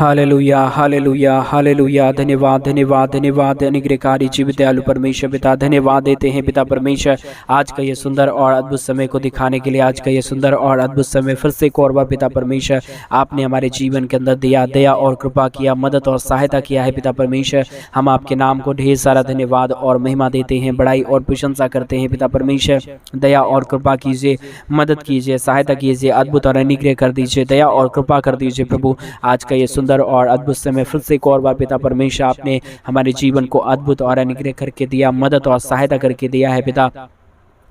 Hallelujah hallelujah hallelujah. धन्यवाद धन्यवाद धन्यवाद अनुग्रहकारी जीवित दयालु परमेश्वर पिता, धन्यवाद देते हैं पिता परमेश्वर आज का ये सुंदर और अद्भुत समय को दिखाने के लिए। आज का ये सुंदर और अद्भुत समय फिर से एक और बार पिता परमेश्वर आपने हमारे जीवन के अंदर दिया, दया और कृपा किया, मदद और सहायता किया है पिता परमेश्वर। हम आपके नाम को ढेर सारा धन्यवाद और महिमा देते हैं, बड़ाई और प्रशंसा करते हैं पिता परमेश्वर। दया और कृपा कीजिए, मदद कीजिए, सहायता कीजिए, अद्भुत और अनुग्रह कर दीजिए, दया और कृपा कर दीजिए प्रभु। आज का ये सुंदर और अद्भुत समय फिर से एक और बार पिता परमेश्वर आपने हमारे जीवन को अद्भुत और अनुग्रह करके दिया, मदद और सहायता करके दिया है पिता।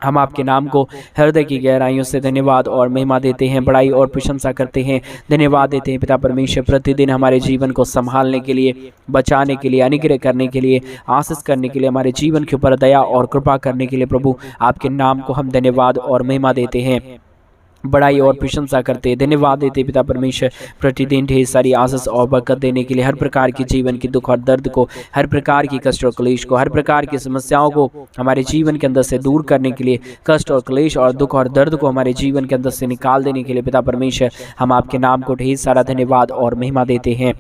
हम आपके नाम को हृदय की गहराइयों से धन्यवाद और महिमा देते हैं, बड़ाई और प्रशंसा करते हैं, धन्यवाद देते हैं पिता परमेश्वर। प्रतिदिन हमारे जीवन को संभालने के लिए, बचाने के लिए, अनुग्रह करने के लिए, आशीष करने के लिए, हमारे जीवन के ऊपर दया और कृपा करने के लिए प्रभु आपके नाम को हम धन्यवाद और महिमा देते हैं, बड़ाई और प्रशंसा करते हैं, धन्यवाद देते पिता परमेश्वर। प्रतिदिन ढेर सारी आशीष और बरकत देने के लिए, हर प्रकार की जीवन की दुख और दर्द को, हर प्रकार की कष्ट और क्लेश को, हर प्रकार की समस्याओं को हमारे जीवन के अंदर से दूर करने के लिए, कष्ट और क्लेश और दुख और दर्द को हमारे जीवन के अंदर से निकाल देने के लिए पिता परमेश्वर हम आपके नाम को ढेर सारा धन्यवाद और महिमा देते हैं,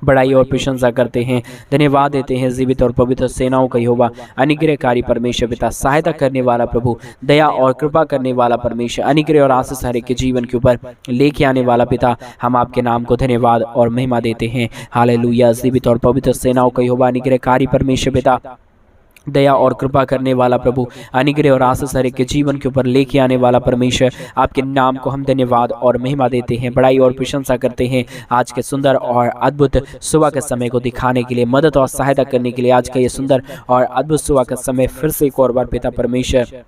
बड़ाई और प्रशंसा करते हैं, धन्यवाद देते हैं। जीवित और पवित्र सेनाओं का यहोवा, अनुग्रहकारी परमेश्वर पिता, सहायता करने वाला प्रभु, दया और कृपा करने वाला परमेश्वर, अनुग्रह और आशीष हर एक के जीवन के ऊपर लेके आने वाला पिता, हम आपके नाम को धन्यवाद और महिमा देते हैं। हालेलुया। जीवित और पवित्र सेनाओं का यहोवा, अनुग्रहकारी परमेश्वर पिता, दया और कृपा करने वाला प्रभु, अनुग्रह और आशीष हर एक के जीवन के ऊपर लेके आने वाला परमेश्वर, आपके नाम को हम धन्यवाद और महिमा देते हैं, बड़ाई और प्रशंसा करते हैं। आज के सुंदर और अद्भुत सुबह के समय को दिखाने के लिए, मदद और सहायता करने के लिए, आज का ये सुंदर और अद्भुत सुबह का समय फिर से एक और बार पिता परमेश्वर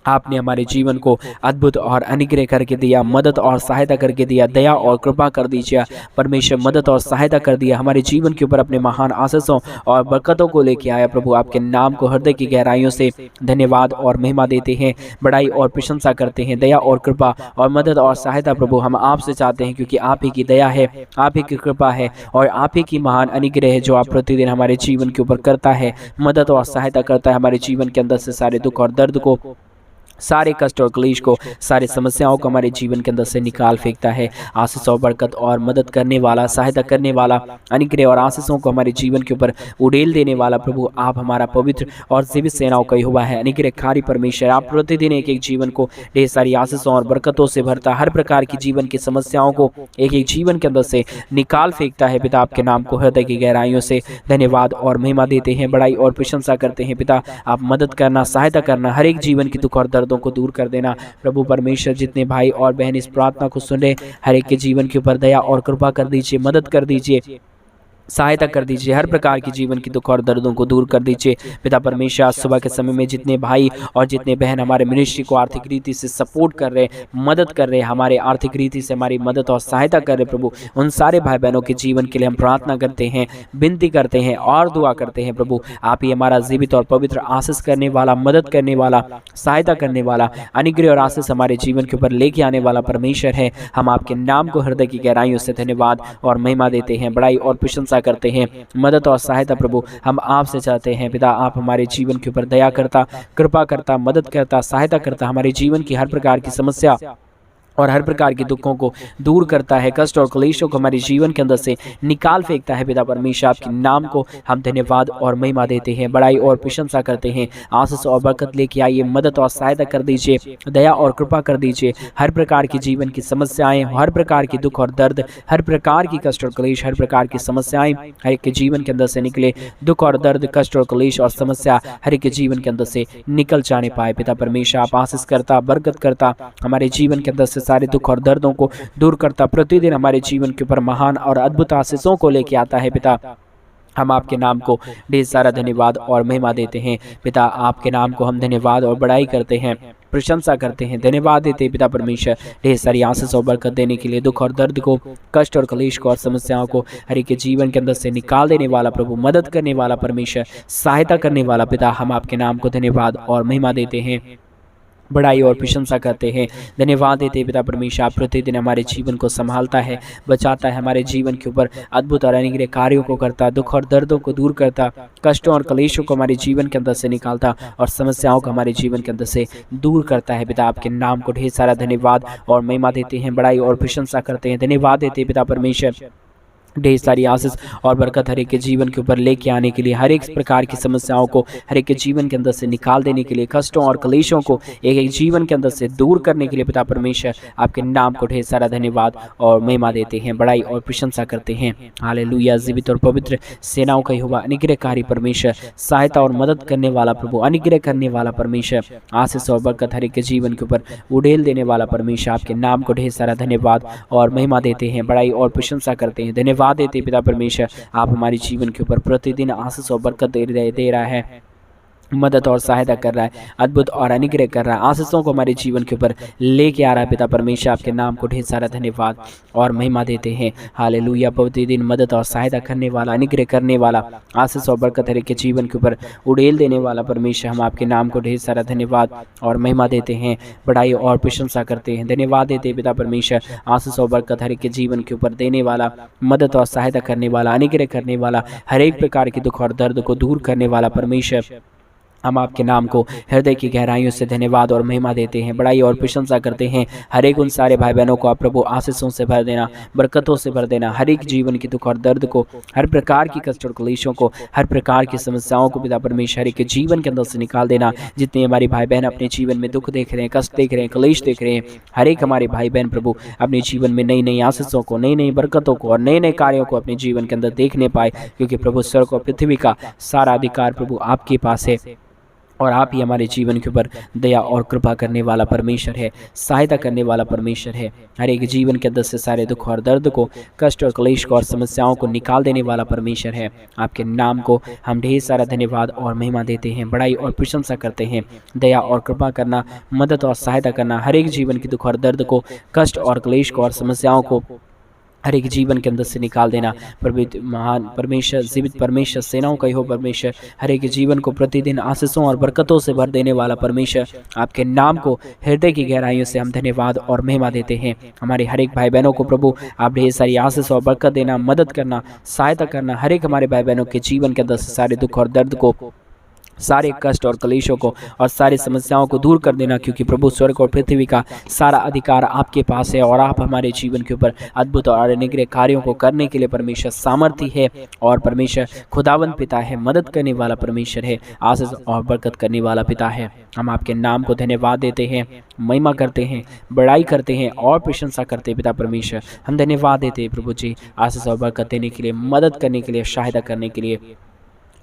आपने हमारे जीवन को अद्भुत और अनुग्रह करके दिया, मदद और सहायता करके दिया, दया और कृपा कर दीजिए परमेश्वर, मदद और सहायता कर दिया, हमारे जीवन के ऊपर अपने महान आशीषों और बरकतों को लेके आया प्रभु। आपके नाम को हृदय की गहराइयों से धन्यवाद और महिमा देते हैं, बड़ाई और प्रशंसा करते हैं, दया और कृपा और मदद और सहायता प्रभु हम आपसे चाहते हैं, क्योंकि आप ही की दया है, आप ही की कृपा है और आप ही की महान अनुग्रह है जो आप प्रतिदिन हमारे जीवन के ऊपर करता है, मदद और सहायता करता है, हमारे जीवन के अंदर से सारे दुख और दर्द को, सारे कष्ट और क्लेश को, सारी समस्याओं को हमारे जीवन के अंदर से निकाल फेंकता है। आशीष और बरकत और मदद करने वाला, सहायता करने वाला, अनुग्रह और आशीषों को हमारे जीवन के ऊपर उड़ेल देने वाला प्रभु आप हमारा पवित्र और जीवित सेनाओं का यहोवा है, अनुग्रहकारी परमेश्वर। आप प्रतिदिन एक एक जीवन को ढेर सारी आशीषों और बरकतों से भरता, हर प्रकार की जीवन की समस्याओं को एक एक जीवन के अंदर से निकाल फेंकता है पिता। आपके नाम को हृदय की गहराइयों से धन्यवाद और महिमा देते हैं, बड़ाई और प्रशंसा करते हैं पिता। आप मदद करना, सहायता करना, हर एक जीवन की दुख और दर्दों को दूर कर देना प्रभु परमेश्वर। जितने भाई और बहन इस प्रार्थना को सुन रहे, हर एक के जीवन के ऊपर दया और कृपा कर दीजिए, मदद कर दीजिए, सहायता कर दीजिए, हर प्रकार की जीवन की दुख और दर्दों को दूर कर दीजिए पिता परमेश्वर। आज सुबह के समय में जितने भाई और जितने बहन हमारे मिनिस्ट्री को आर्थिक रीति से सपोर्ट कर रहे, मदद कर रहे, हमारे आर्थिक रीति से हमारी मदद और सहायता कर रहे प्रभु, उन सारे भाई बहनों के जीवन के लिए हम प्रार्थना करते हैं, विनती करते हैं और दुआ करते हैं प्रभु। आप ही हमारा जीवित और पवित्र आशीष करने वाला, मदद करने वाला, सहायता करने वाला, अनुग्रह और आशीष हमारे जीवन के ऊपर लेके आने वाला परमेश्वर है। हम आपके नाम को हृदय की गहराइयों से धन्यवाद और महिमा देते हैं, बड़ाई और प्रशंसा करते हैं, मदद और सहायता प्रभु हम आपसे चाहते हैं पिता। आप हमारे जीवन के ऊपर दया करता, कृपा करता, मदद करता, सहायता करता, हमारे जीवन की हर प्रकार की समस्या और हर प्रकार के दुखों को दूर करता है, कष्ट और क्लेशों को हमारे जीवन के अंदर से निकाल फेंकता है पिता परमेश्वर। आपके नाम को हम धन्यवाद और महिमा देते हैं, बड़ाई और प्रशंसा करते हैं। आशीष और बरकत लेके आइए, मदद और सहायता कर दीजिए, दया और कृपा कर दीजिए, हर प्रकार की जीवन की समस्याएं, हर प्रकार की दुख और दर्द, हर प्रकार की कष्ट और क्लेश, हर प्रकार की समस्याएं हर एक के जीवन के अंदर से निकले, दुख और दर्द, कष्ट और क्लेश और समस्या हर एक के जीवन के अंदर से निकल जाने पाए पिता परमेश्वर। आप आशीष करता, बरकत करता, हमारे जीवन के अंदर से सारे दुख और दर्दों को दूर करता, प्रतिदिन हमारे जीवन के ऊपर महान और अद्भुत आशीषों को लेके आता है पिता। हम आपके नाम को ढेर सारा धन्यवाद और महिमा देते हैं पिता। आपके नाम को हम धन्यवाद और बड़ाई करते हैं, प्रशंसा करते हैं, धन्यवाद देते हैं पिता परमेश्वर। ढेर सारी आशीष और बरकत देने के लिए, दुख और दर्द को, कष्ट और क्लेश को और समस्याओं को हर एक के जीवन के अंदर से निकाल देने वाला प्रभु, मदद करने वाला परमेश्वर, सहायता करने वाला पिता। हम आपके नाम को धन्यवाद और महिमा देते हैं, बड़ाई और प्रशंसा करते हैं, धन्यवाद देते पिता परमेश्वर। आप प्रतिदिन हमारे जीवन को संभालता है, बचाता है, हमारे जीवन के ऊपर अद्भुत और अनुग्रह कार्यों को करता, दुख और दर्दों को दूर करता, कष्टों और क्लेशों को हमारे जीवन के अंदर से निकालता और समस्याओं को हमारे जीवन के अंदर से दूर करता है पिता। आपके नाम को ढेर सारा धन्यवाद और महिमा देते हैं, बड़ाई और प्रशंसा करते हैं, धन्यवाद देते पिता परमेश्वर। ढेर सारी आशीष और बरकत हर एक के जीवन के ऊपर लेके आने के लिए, हर एक प्रकार की समस्याओं को हर एक के जीवन के अंदर से निकाल देने के लिए, कष्टों और क्लेशों को एक एक जीवन के अंदर से दूर करने के लिए पिता परमेश्वर आपके नाम को ढेर सारा धन्यवाद और महिमा देते हैं, बड़ाई और प्रशंसा करते हैं। हालेलुया। जीवित और पवित्र सेनाओं का यहोवा, अनुग्रहकारी परमेश्वर, सहायता और मदद करने वाला प्रभु, अनुग्रह करने वाला परमेश्वर, आशीष और बरकत हर एक के जीवन के ऊपर उड़ेल देने वाला परमेश्वर, आपके नाम को ढेर सारा धन्यवाद और महिमा देते हैं, बड़ाई और प्रशंसा करते हैं, धन्यवाद देते पिता परमेश्वर। आप हमारे जीवन के ऊपर प्रतिदिन आशीष और बरकत दे रहा है, मदद और सहायता कर रहा है, अद्भुत और अनुग्रह कर रहा है, आशीषों को हमारे जीवन के ऊपर लेके आ रहा है पिता परमेश्वर। आपके नाम को ढेर सारा धन्यवाद और महिमा देते हैं। हालेलुया। प्रतिदिन मदद और सहायता करने वाला, अनुग्रह करने वाला, आशीष और बरकत हर एक के जीवन के ऊपर उड़ेल देने वाला परमेश्वर, हम आपके नाम को ढेर सारा धन्यवाद और महिमा देते हैं, बड़ाई और प्रशंसा करते हैं, धन्यवाद देते हैं पिता परमेश्वर। आशीष और बरकत हर एक के जीवन के ऊपर देने वाला, मदद और सहायता करने वाला, अनुग्रह करने वाला, हर एक प्रकार के दुख और दर्द को दूर करने वाला परमेश्वर, हम आपके नाम को हृदय की गहराइयों से धन्यवाद और महिमा देते हैं, बड़ाई और प्रशंसा करते हैं। हर एक उन सारे भाई बहनों को आप प्रभु आशीषों से भर देना, बरकतों से भर देना, हर एक जीवन की दुख और दर्द को, हर प्रकार की कष्ट और क्लेशों को, हर प्रकार की समस्याओं को पिता परमेश्वर हर एक के जीवन के अंदर से निकाल देना। जितने हमारे भाई बहन अपने जीवन में दुख देख रहे हैं, कष्ट देख रहे हैं, क्लेश देख रहे हैं, हर एक हमारे भाई बहन प्रभु अपने जीवन में नई नई आशीषों को, नई नई बरकतों को और नए नए कार्यों को अपने जीवन के अंदर देखने पाए, क्योंकि प्रभु स्वर्ग और पृथ्वी का सारा अधिकार प्रभु आपके पास है और आप ही हमारे जीवन के ऊपर दया और कृपा करने वाला परमेश्वर है, सहायता करने वाला परमेश्वर है। हर एक जीवन के अंदर से सारे दुख और दर्द को, कष्ट और क्लेश को और समस्याओं को निकाल देने वाला परमेश्वर है। आपके नाम को हम ढेर सारा धन्यवाद और महिमा देते हैं, बड़ाई और प्रशंसा करते हैं। दया और कृपा करना, मदद और सहायता करना, हर एक जीवन के दुख और दर्द को, कष्ट और क्लेश को और समस्याओं को हर एक जीवन के अंदर से निकाल देना। महान परमेश्वर, जीवित परमेश्वर, सेनाओं का हो परमेश्वर, हर एक जीवन को प्रतिदिन आशीषों और बरकतों से भर देने वाला परमेश्वर, आपके नाम को हृदय की गहराइयों से हम धन्यवाद और महिमा देते हैं। हमारे हर एक भाई बहनों को प्रभु आप ढेर सारी आशीष और बरकत देना, मदद करना, सहायता करना, हर एक हमारे भाई बहनों के जीवन के अंदर से सारे दुख और दर्द को, सारे कष्ट और क्लेशों को और सारी समस्याओं को दूर कर देना, क्योंकि प्रभु स्वर्ग और पृथ्वी का सारा अधिकार आपके पास है और आप हमारे जीवन के ऊपर अद्भुत और अनुग्रह कार्यों को करने के लिए परमेश्वर सामर्थ्य है और परमेश्वर खुदावंद पिता है, मदद करने वाला परमेश्वर है, आशीष और बरकत करने वाला पिता है। हम आपके नाम को धन्यवाद देते हैं, महिमा करते हैं, बड़ाई करते हैं और प्रशंसा करते हैं पिता परमेश्वर। हम धन्यवाद देते हैं प्रभु जी, आशीष और बरकत देने के लिए, मदद करने के लिए, सहायता करने के लिए,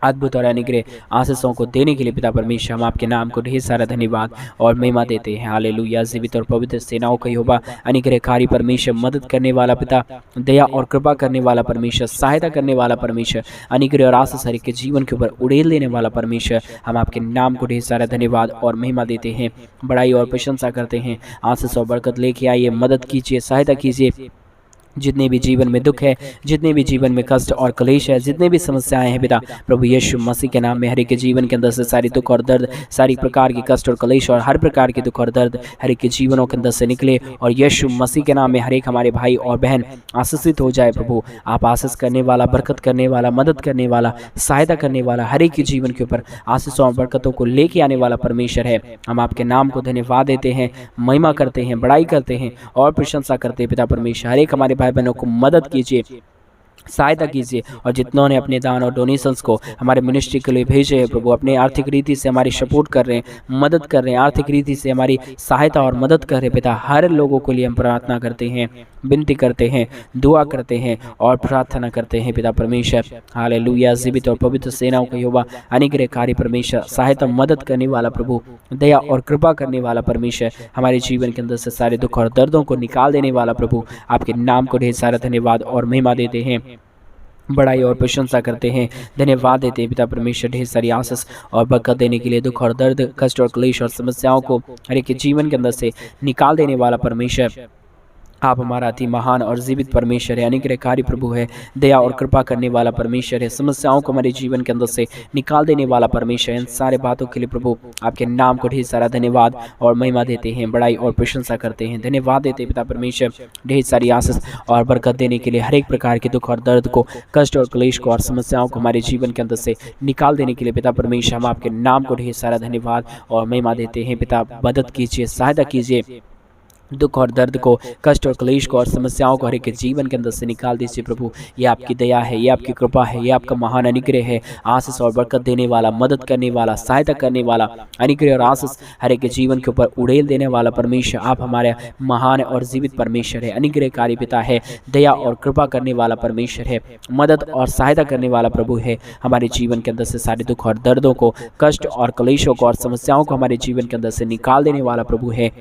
अद्भुत और अनुग्रह आशीषों को देने के लिए पिता परमेश्वर। हम आपके नाम को ढेर सारा धन्यवाद और महिमा देते हैं। हालेलुया। जीवित और पवित्र सेनाओं का यहोवा, अनुग्रहकारी परमेश्वर, मदद करने वाला पिता, दया और कृपा करने वाला परमेश्वर, सहायता करने वाला परमेश्वर, अनुग्रह और आशीष हर एक के जीवन के ऊपर उड़ेल देने वाला परमेश्वर, हम आपके नाम को ढेर सारा धन्यवाद और महिमा देते हैं, बड़ाई और प्रशंसा करते हैं। आशीष और बरकत लेके आइए, मदद कीजिए, सहायता कीजिए। जितने भी जीवन में दुख है, जितने भी जीवन में कष्ट और क्लेश है, जितने भी समस्याएं हैं पिता, प्रभु यीशु मसीह के नाम में हर एक के जीवन के अंदर से सारी दुख और दर्द, सारी प्रकार की कष्ट और क्लेश और हर प्रकार के दुख और दर्द हर एक के जीवनों के अंदर से निकले और यीशु मसीह के नाम में हर एक हमारे भाई और बहन आशीषित हो जाए। प्रभु आप आशीष करने वाला, बरकत करने वाला, मदद करने वाला, सहायता करने वाला, हर एक के जीवन के ऊपर आशीषों और बरकतों को लेके आने वाला परमेश्वर है। हम आपके नाम को धन्यवाद देते हैं, महिमा करते हैं, बड़ाई करते हैं और प्रशंसा करते हैं पिता परमेश्वर। हर एक हमारे भाई बहनों को मदद कीजिए, सहायता कीजिए और जितनों ने अपने दान और डोनेशंस को हमारे मिनिस्ट्री के लिए भेजे हैं प्रभु, अपने आर्थिक रीति से हमारी सपोर्ट कर रहे हैं, मदद कर रहे हैं, आर्थिक रीति से हमारी सहायता और मदद कर रहे हैं पिता, हर लोगों के लिए हम प्रार्थना करते हैं, विनती करते हैं, दुआ करते हैं और प्रार्थना करते हैं पिता परमेश्वर। हालेलुया। जीवित और पवित्र सेनाओं का यहोवा, अनुग्रहकारी परमेश्वर, सहायता मदद करने वाला प्रभु, दया और कृपा करने वाला परमेश्वर, हमारे जीवन के अंदर से सारे दुख और दर्दों को निकाल देने वाला प्रभु, आपके नाम को ढेर सारा धन्यवाद और महिमा देते हैं, बड़ाई और प्रशंसा करते हैं, धन्यवाद देते हैं पिता परमेश्वर। ढेर सारी आशीष और बरकत देने के लिए, दुख और दर्द, कष्ट और क्लेश और समस्याओं को हर एक के जीवन के अंदर से निकाल देने वाला परमेश्वर, आप हमारा अति महान और जीवित परमेश्वर है, अनुग्रहकारी प्रभु है, दया और कृपा करने वाला परमेश्वर है, समस्याओं को हमारे जीवन के अंदर से निकाल देने वाला परमेश्वर है। इन सारे बातों के लिए प्रभु आपके नाम को ढेर सारा धन्यवाद और महिमा देते हैं, बड़ाई और प्रशंसा करते हैं, धन्यवाद देते हैं पिता परमेश्वर। ढेर सारी आशीष और बरकत देने के लिए, हर एक प्रकार के दुख और दर्द को, कष्ट और क्लेश को और समस्याओं को हमारे जीवन के अंदर से निकाल देने के लिए पिता परमेश्वर, हम आपके नाम को ढेर सारा धन्यवाद और महिमा देते हैं पिता। मदद कीजिए, सहायता कीजिए, दुख और दर्द को, कष्ट और क्लेश को और समस्याओं को हर एक के जीवन के अंदर से निकाल दीजिए प्रभु। ये आपकी दया है, ये आपकी कृपा है, ये आपका महान अनुग्रह है। आशीष और बरकत देने वाला, मदद करने वाला, सहायता करने वाला, अनुग्रह और आशीष हर एक के जीवन के ऊपर उड़ेल देने वाला परमेश्वर आप हमारे महान और जीवित परमेश्वर है, अनुग्रहकारी पिता है, दया और कृपा करने वाला परमेश्वर है, मदद और सहायता करने वाला प्रभु है। हमारे जीवन के अंदर से सारे दुख और दर्दों को, कष्ट और क्लेशों को और समस्याओं को हमारे जीवन के अंदर से निकाल देने वाला प्रभु है।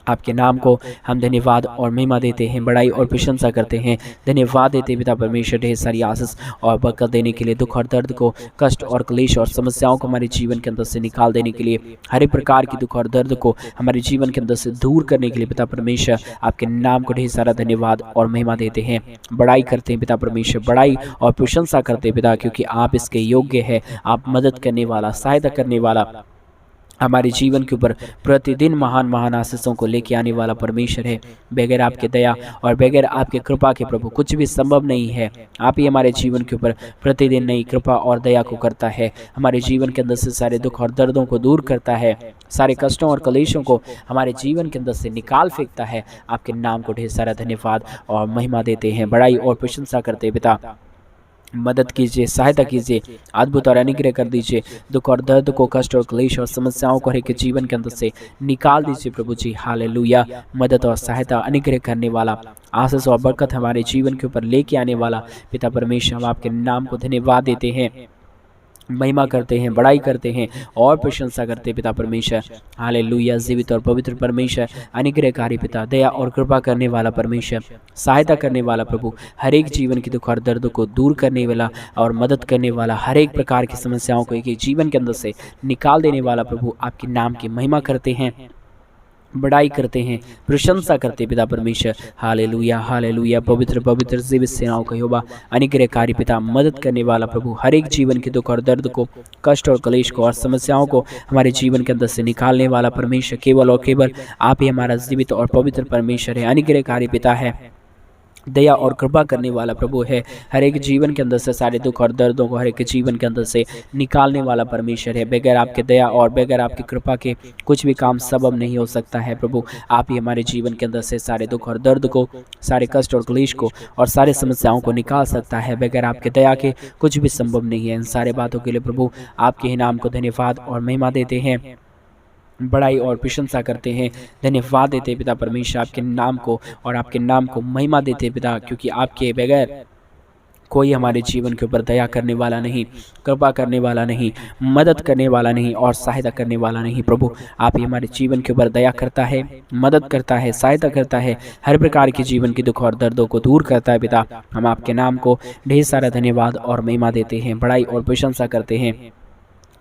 आपके नाम को हम धन्यवाद और महिमा देते हैं, बड़ाई और प्रशंसा करते हैं। धन्यवाद देते पिता परमेश्वर, ढेर सारी आशीष और बरकत देने के लिए, दुख और दर्द को, कष्ट और क्लेश और समस्याओं को हमारे जीवन के अंदर से निकाल देने के लिए, हर एक प्रकार की दुख और दर्द को हमारे जीवन के अंदर से दूर करने के लिए पिता परमेश्वर आपके नाम को ढेर सारा धन्यवाद और महिमा देते हैं। बड़ाई करते हैं पिता परमेश्वर, बड़ाई और प्रशंसा करते हैं पिता, क्योंकि आप इसके योग्य है। आप मदद करने वाला, सहायता करने वाला, हमारे जीवन के ऊपर प्रतिदिन महान महान आशीषों को लेके आने वाला परमेश्वर है। बगैर आपके दया और बगैर आपके कृपा के प्रभु कुछ भी संभव नहीं है। आप ही हमारे जीवन के ऊपर प्रतिदिन नई कृपा और दया को करता है, हमारे जीवन के अंदर से सारे दुख और दर्दों को दूर करता है, सारे कष्टों और क्लेशों को हमारे जीवन के अंदर से निकाल फेंकता है। आपके नाम को ढेर सारा धन्यवाद और महिमा देते हैं, बड़ाई और प्रशंसा करते हैं पिता। मदद कीजिए, सहायता कीजिए, अद्भुत और अनुग्रह कर दीजिए। दुख और दर्द को, कष्ट और क्लेश और समस्याओं को हर एक जीवन के अंदर से निकाल दीजिए प्रभु जी। हालेलुया। मदद और सहायता, अनुग्रह करने वाला, आशीष और बरकत हमारे जीवन के ऊपर लेके आने वाला पिता परमेश्वर, हम आपके नाम को धन्यवाद देते हैं, महिमा करते हैं, बड़ाई करते हैं और प्रशंसा करते हैं पिता परमेश्वर। हालेलुया। जीवित और पवित्र परमेश्वर, अनुग्रहकारी पिता, दया और कृपा करने वाला परमेश्वर, सहायता करने वाला प्रभु, हर एक जीवन की दुख और दर्द को दूर करने वाला और मदद करने वाला, हर एक प्रकार की समस्याओं को एक जीवन के अंदर से निकाल देने वाला प्रभु, आपके नाम की महिमा करते हैं, बड़ाई करते हैं, प्रशंसा करते पिता परमेश्वर। Hallelujah, hallelujah. पवित्र पवित्र जीवित सेनाओं का यहोवा, अनुग्रहकारी पिता, मदद करने वाला प्रभु, हर एक जीवन के दुख और दर्द को, कष्ट और क्लेश को और समस्याओं को हमारे जीवन के अंदर से निकालने वाला परमेश्वर, केवल और केवल आप ही हमारा जीवित और पवित्र परमेश्वर है, अनुग्रहकारी पिता है, दया और कृपा करने वाला प्रभु है। हर एक जीवन के अंदर से सारे दुख और दर्दों को हर एक जीवन के अंदर से निकालने वाला परमेश्वर है। बगैर आपके दया और बगैर आपकी कृपा के कुछ भी काम संभव नहीं हो सकता है प्रभु। आप ही हमारे जीवन के अंदर से सारे दुख और दर्द को, सारे कष्ट और क्लेश को और सारे समस्याओं को निकाल सकता है। बगैर आपके दया के कुछ भी संभव नहीं है। इन सारे बातों के लिए प्रभु आपके ही नाम को धन्यवाद और महिमा देते हैं, बड़ाई और प्रशंसा करते हैं, धन्यवाद देते हैं पिता परमेश्वर आपके नाम को, और आपके नाम को महिमा देते हैं पिता, क्योंकि आपके बगैर कोई हमारे जीवन के ऊपर दया करने वाला नहीं, कृपा करने वाला नहीं, मदद करने वाला नहीं और सहायता करने वाला नहीं। प्रभु आप ही हमारे जीवन के ऊपर दया करता है, मदद करता है, सहायता करता है, हर प्रकार के जीवन की दुख और दर्दों को दूर करता है पिता। हम आपके नाम को ढेर सारा धन्यवाद और महिमा देते हैं, बड़ाई और प्रशंसा करते हैं,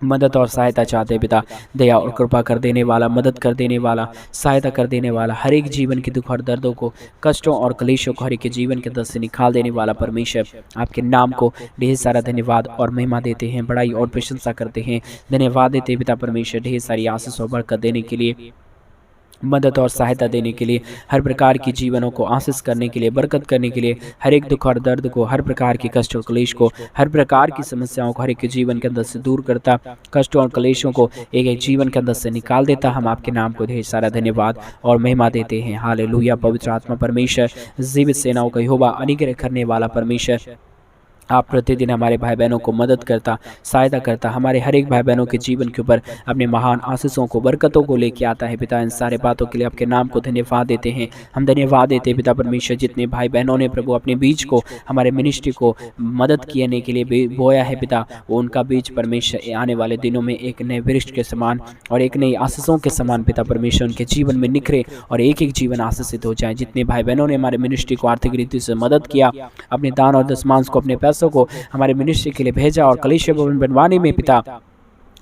मदद और सहायता चाहते हैं पिता। दया और कृपा कर देने वाला, मदद कर देने वाला, सहायता कर देने वाला, हर एक जीवन की दुख और दर्दों को, कष्टों और क्लेशों को हर एक के जीवन के अंदर से निकाल देने वाला परमेश्वर, आपके नाम को ढेर सारा धन्यवाद और महिमा देते हैं, बड़ाई और प्रशंसा करते हैं। धन्यवाद देते हैं पिता परमेश्वर ढेर सारी आशीष और बरकत देने के लिए, मदद और सहायता देने के लिए, हर प्रकार की जीवनों को आशीष करने के लिए, बरकत करने के लिए, हर एक दुख और दर्द को, हर प्रकार की कष्ट और क्लेश को, हर प्रकार की समस्याओं को हर एक के जीवन के अंदर से दूर करता, कष्टों और क्लेशों को एक एक जीवन के अंदर से निकाल देता। हम आपके नाम को ढेर सारा धन्यवाद और महिमा देते हैं। हालेलुया। पवित्र आत्मा परमेश्वर, जीवित सेनाओं का यहोवा, अनुग्रह करने वाला परमेश्वर, आप प्रतिदिन हमारे भाई बहनों को मदद करता, सहायता करता, हमारे हर एक भाई बहनों के जीवन के ऊपर अपने महान आशीषों को, बरकतों को लेके आता है पिता। इन सारे बातों के लिए आपके नाम को धन्यवाद देते हैं। हम धन्यवाद देते हैं पिता परमेश्वर, जितने भाई बहनों ने प्रभु अपने बीज को, हमारे मिनिस्ट्री को मदद करने के लिए बोया है पिता, वो उनका बीज परमेश्वर आने वाले दिनों में एक नए वृक्ष के समान और एक नई आशीषों के समान पिता परमेश्वर उनके जीवन में निखरे और एक एक जीवन आशीषित हो जाए। जितने भाई बहनों ने हमारे मिनिस्ट्री को आर्थिक रीति से मदद किया, अपने दान और दशमांश को, अपने पैसों को हमारे मिनिस्ट्री के लिए भेजा और कलीसिया भवन बनवाने में पिता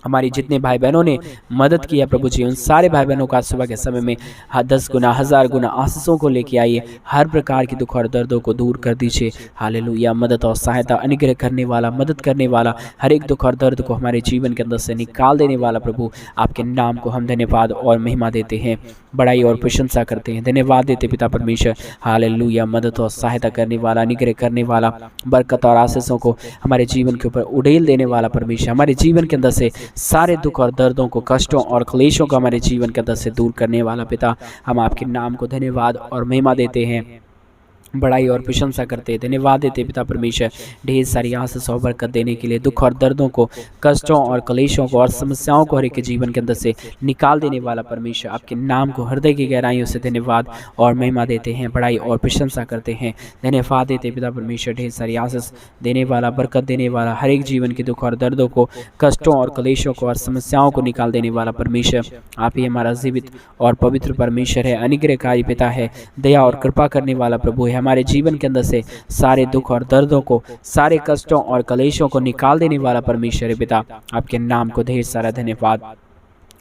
हमारी जितने भाई बहनों ने मदद किया प्रभु जी, उन सारे भाई बहनों का सुबह के समय में 10 गुना 1000 गुना आशीषों को लेके आइए, हर प्रकार की दुख और दर्दों को दूर कर दीजिए। हालेलुया। मदद और सहायता, अनुग्रह करने वाला, मदद करने वाला, हर एक दुख और दर्द को हमारे जीवन के अंदर से निकाल देने वाला प्रभु, आपके नाम को हम धन्यवाद और महिमा देते हैं, बड़ाई और प्रशंसा करते हैं। धन्यवाद देते पिता परमेश्वर। हालेलुया। मदद और सहायता करने वाला, अनुग्रह करने वाला, बरकत और आशीषों को हमारे जीवन के ऊपर उड़ेल देने वाला परमेश्वर, हमारे जीवन के अंदर से सारे दुख और दर्दों को, कष्टों और क्लेशों को हमारे जीवन के अंदर से दूर करने वाला पिता, हम आपके नाम को धन्यवाद और महिमा देते हैं, बड़ाई और प्रशंसा करते हैं। धन्यवाद देते पिता परमेश्वर, ढेर सारी आशीष और बरकत देने के लिए, दुख और दर्दों को, कष्टों और क्लेशों को और समस्याओं को हर एक के जीवन के अंदर से निकाल देने वाला परमेश्वर, आपके नाम को हृदय की गहराइयों से धन्यवाद और महिमा देते हैं, बड़ाई और प्रशंसा करते हैं। धन्यवाद देते पिता परमेश्वर, ढेर सारी आशीष देने वाला, बरकत देने वाला, हर एक जीवन के दुख और दर्दों को, कष्टों और क्लेशों को और समस्याओं को निकाल देने वाला परमेश्वर, आप ही हमारा जीवित और पवित्र परमेश्वर है, अनुग्रहकारी पिता है, दया और कृपा करने वाला प्रभु है। हमारे जीवन के अंदर से सारे दुख और दर्दों को, सारे कष्टों और क्लेशों को निकाल देने वाला परमेश्वर है पिता, आपके नाम को ढेर सारा धन्यवाद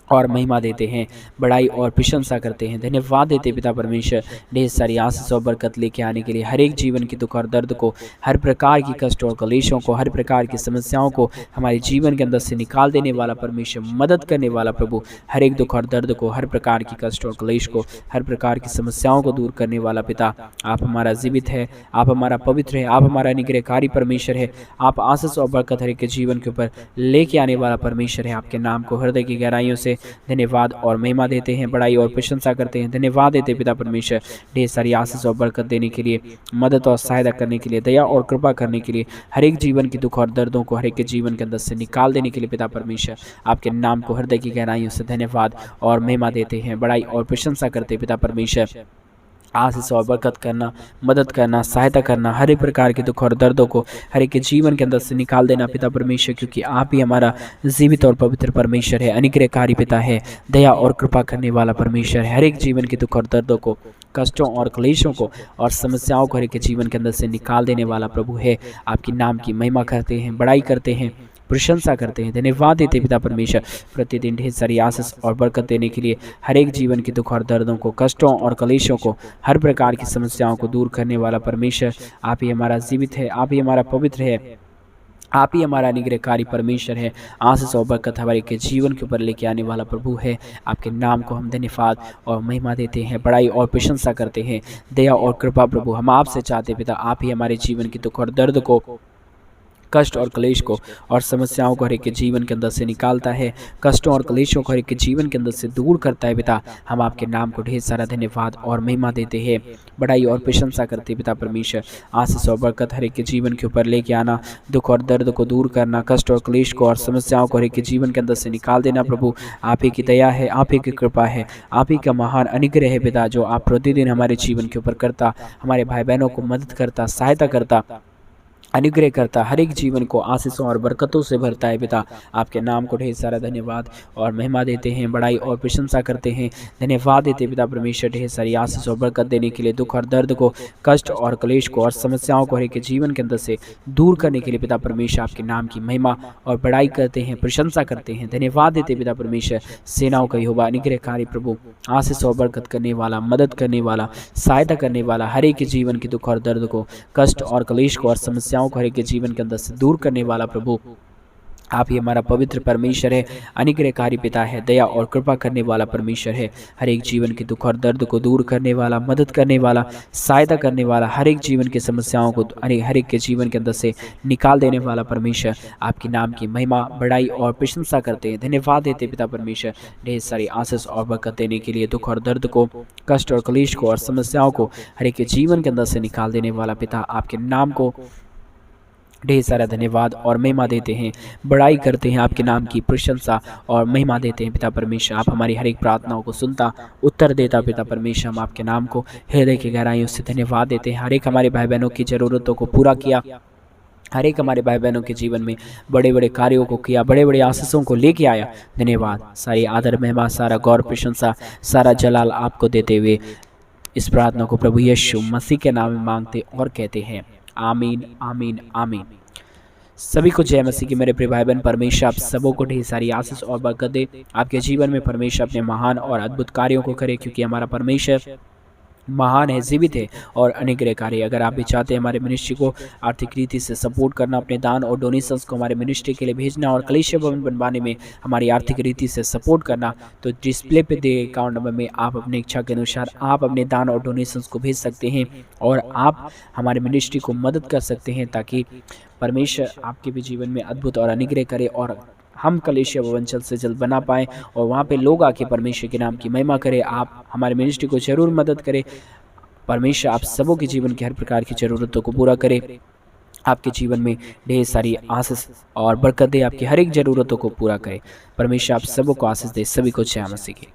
और महिमा देते हैं, बड़ाई और प्रशंसा करते हैं। धन्यवाद देते पिता परमेश्वर, ढेर सारी आशीष और बरकत लेके आने के लिए, हर एक जीवन की दुख और दर्द को, हर प्रकार की कष्ट और क्लेशों को, हर प्रकार की समस्याओं को हमारे जीवन के अंदर से निकाल देने वाला परमेश्वर, मदद करने वाला प्रभु, हर एक दुख और दर्द को, हर प्रकार की कष्ट और क्लेश को, हर प्रकार की समस्याओं को दूर करने वाला पिता, आप हमारा जीवित है, आप हमारा पवित्र है, आप हमारा अनुग्रहकारी परमेश्वर है, आप आशीष और बरकत हर एक के जीवन के ऊपर लेके आने वाला परमेश्वर है। आपके नाम को हृदय की गहराइयों से धन्यवाद और महिमा देते हैं, बड़ाई और प्रशंसा करते हैं। धन्यवाद देते पिता परमेश्वर, ढेर सारी आशीष और बरकत देने के लिए, मदद और सहायता करने के लिए, दया और कृपा करने के लिए, हर एक जीवन की दुख और दर्दों को हर एक के जीवन के अंदर से निकाल देने के लिए पिता परमेश्वर, आपके नाम को हृदय की गहराइयों से धन्यवाद और महिमा देते हैं, बड़ाई और प्रशंसा करते पिता परमेश्वर। आशीष और बरकत करना, मदद करना, सहायता करना, हर एक प्रकार के दुख और दर्दों को हर एक के जीवन के अंदर से निकाल देना पिता परमेश्वर, क्योंकि आप ही हमारा जीवित और पवित्र परमेश्वर है, अनुग्रहकारी पिता है, दया और कृपा करने वाला परमेश्वर है। हर एक जीवन के दुख और दर्दों को, कष्टों और क्लेशों को और समस्याओं को हर एक के जीवन के अंदर से निकाल देने वाला प्रभु है। आपकी नाम की महिमा करते हैं, बड़ाई करते हैं, प्रशंसा करते हैं। धन्यवाद देते पिता परमेश्वर, प्रतिदिन ढेर सारी आशीष और बरकत देने के लिए, हर एक जीवन के दुख और दर्दों को, कष्टों और क्लेशों को, हर प्रकार की समस्याओं को दूर करने वाला परमेश्वर, आप ही हमारा जीवित है, आप ही हमारा पवित्र है, आप ही हमारा अनुग्रहकारी परमेश्वर है। आशीष और बरकत हमारे के जीवन के ऊपर लेके आने वाला प्रभु है। आपके नाम को हम धन्यवाद और महिमा देते हैं, बड़ाई और प्रशंसा करते हैं। दया और कृपा प्रभु हम आपसे चाहते पिता, आप ही हमारे जीवन की दुख और दर्द को, कष्ट और क्लेश को और समस्याओं को हर एक के जीवन के अंदर से निकालता है, कष्टों और क्लेशों को हर एक के जीवन के अंदर से दूर करता है पिता। हम आपके नाम को ढेर सारा धन्यवाद और महिमा देते हैं, बड़ाई और प्रशंसा करते पिता परमेश्वर। आशीष और बरकत हर एक के जीवन के ऊपर लेके आना, दुख और दर्द को दूर करना, कष्ट और क्लेश को और समस्याओं को हर एक के जीवन के अंदर से निकाल देना प्रभु। आप ही की दया है, आप ही की कृपा है, आप ही का महान अनुग्रह है पिता, जो आप प्रतिदिन हमारे जीवन के ऊपर करता, हमारे भाई बहनों को मदद करता, सहायता करता, अनुग्रह करता, हर एक जीवन को आशीषों और बरकतों से भरता है पिता। आपके नाम को ढेर सारा धन्यवाद और महिमा देते हैं, बड़ाई और प्रशंसा करते हैं। धन्यवाद देते पिता परमेश्वर, ढेर सारी आशीष और बरकत देने के लिए, दुख और दर्द को, कष्ट और क्लेश को और समस्याओं को हर एक के जीवन के अंदर से दूर करने के लिए पिता परमेश्वर, आपके नाम की महिमा और बड़ाई करते हैं, प्रशंसा करते हैं। धन्यवाद देते पिता परमेश्वर, सेनाओं का यहोवा अनुग्रहकारी प्रभु, आशीष और बरकत करने वाला, मदद करने वाला, सहायता करने वाला, हर एक के जीवन के दुख और दर्द को, कष्ट और क्लेश को और समस्याओं को हर एक के जीवन के अंदर से दूर करने वाला प्रभु, आप ही हमारा पवित्र परमेश्वर है, अनुग्रहकारी पिता है, दया और कृपा करने वाला परमेश्वर है। हर एक जीवन के दुख और दर्द को दूर करने वाला, मदद करने वाला, सहायता करने वाला, हर एक जीवन की समस्याओं को हर एक के जीवन के अंदर से निकाल देने वाला परमेश्वर, आपके नाम की महिमा, बड़ाई और प्रशंसा करते हैं। धन्यवाद देते पिता परमेश्वर, ढेर सारी आशीष और बरकत देने के लिए, दुख और दर्द को, कष्ट और क्लेश को और समस्याओं को हर एक के जीवन के अंदर से निकाल देने वाला पिता, आपके नाम को ढेर सारा धन्यवाद और महिमा देते हैं, बड़ाई करते हैं, आपके नाम की प्रशंसा और महिमा देते हैं पिता परमेश्वर। आप हमारी हर एक प्रार्थनाओं को सुनता, उत्तर देता पिता परमेश्वर। हम आपके नाम को हृदय की गहराइयों से धन्यवाद देते हैं। हर एक हमारे भाई बहनों की ज़रूरतों को पूरा किया, हर एक हमारे भाई बहनों के जीवन में बड़े बड़े कार्यों को किया, बड़े बड़े आशीषों को लेके आया। धन्यवाद। सारी आदर महिमा, सारा गौर प्रशंसा, सारा जलाल आपको देते हुए इस प्रार्थना को प्रभु यीशु मसीह के नाम में मांगते और कहते हैं आमीन, आमीन, आमीन। सभी को जय मसीह की मेरे प्रिय भाई बहन। परमेश्वर आप सबों को ढेर सारी आशीष और बरकत दे। आपके जीवन में परमेश्वर अपने महान और अद्भुत कार्यों को करे, क्योंकि हमारा परमेश्वर महान है, जीवित है और अनुग्रहकारी। अगर आप भी चाहते हैं हमारे मिनिस्ट्री को आर्थिक रीति से सपोर्ट करना, अपने दान और डोनेशंस को हमारे मिनिस्ट्री के लिए भेजना और कलीसिया भवन बनवाने में हमारी आर्थिक रीति से सपोर्ट करना, तो डिस्प्ले पे दिए अकाउंट नंबर में आप अपनी इच्छा के अनुसार आप अपने दान और डोनेशंस को भेज सकते हैं और आप हमारे मिनिस्ट्री को मदद कर सकते हैं, ताकि परमेश्वर आपके भी जीवन में अद्भुत और अनुग्रह करे और हम कलेशिया भवन जल्द से जल्द बना पाएँ और वहाँ पे लोग आके परमेश्वर के नाम की महिमा करें। आप हमारे मिनिस्ट्री को ज़रूर मदद करें। परमेश्वर आप सबों के जीवन की हर प्रकार की ज़रूरतों को पूरा करे। आपके जीवन में ढेर सारी आशीष और बरकत दे, आपकी हर एक ज़रूरतों को पूरा करे। परमेश्वर आप सबों को आशीष दे। सभी को जय मसीह की।